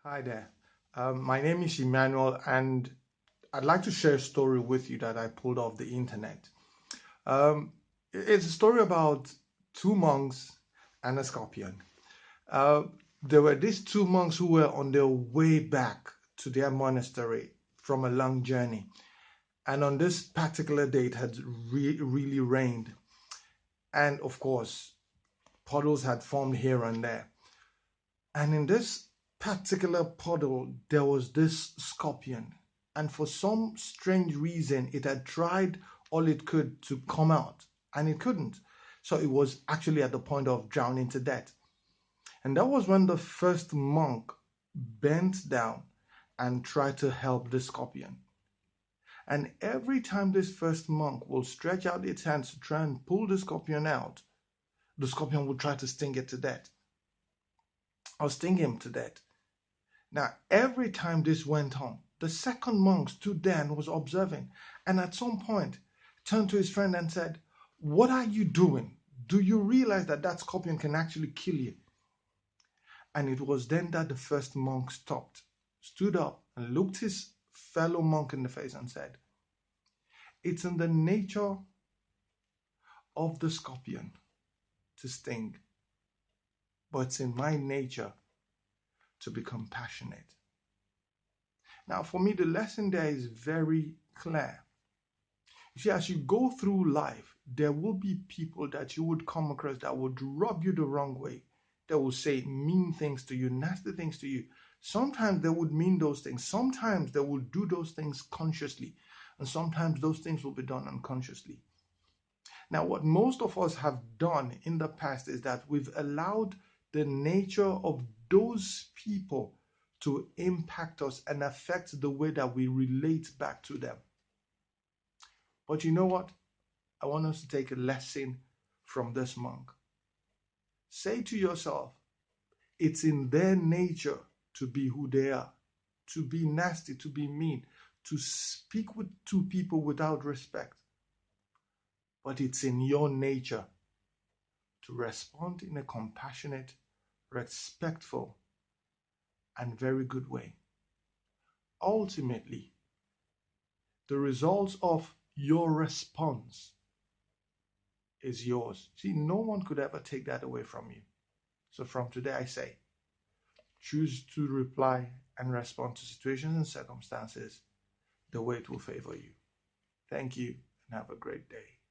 Hi there. My name is Emmanuel, and I'd like to share a story with you that I pulled off the internet. Um, it's a story about two monks and a scorpion. Uh, there were these two monks who were on their way back to their monastery from a long journey. And on this particular day, it had really rained. And of course, puddles had formed here and there. And in this particular puddle, there was this scorpion. And for some strange reason, it had tried all it could to come out, and it couldn't. So it was actually at the point of drowning to death. And that was when the first monk bent down and tried to help the scorpion. And every time this first monk will stretch out its hands to try and pull the scorpion out, the scorpion would try to sting it to death or sting him to death. Now, every time this went on, the second monk stood there and was observing, and at some point turned to his friend and said, "What are you doing? Do you realize that that scorpion can actually kill you?" And it was then that the first monk stopped, stood up, and looked his fellow monk in the face and said, "It's in the nature of the scorpion to sting, but it's in my nature to be compassionate." Now, for me, the lesson there is very clear. You see, as you go through life, there will be people that you would come across that would rub you the wrong way. They will say mean things to you, nasty things to you. Sometimes they would mean those things. Sometimes they will do those things consciously. And sometimes those things will be done unconsciously. Now, what most of us have done in the past is that we've allowed the nature of those people to impact us and affect the way that we relate back to them. But you know what? I want us to take a lesson from this monk. Say to yourself, it's in their nature to be who they are, to be nasty, to be mean, to speak to people without respect. But it's in your nature to respond in a compassionate, respectful, and very good way. Ultimately, the results of your response is yours. See, no one could ever take that away from you. So from today, I say, choose to reply and respond to situations and circumstances the way it will favor you. Thank you and have a great day.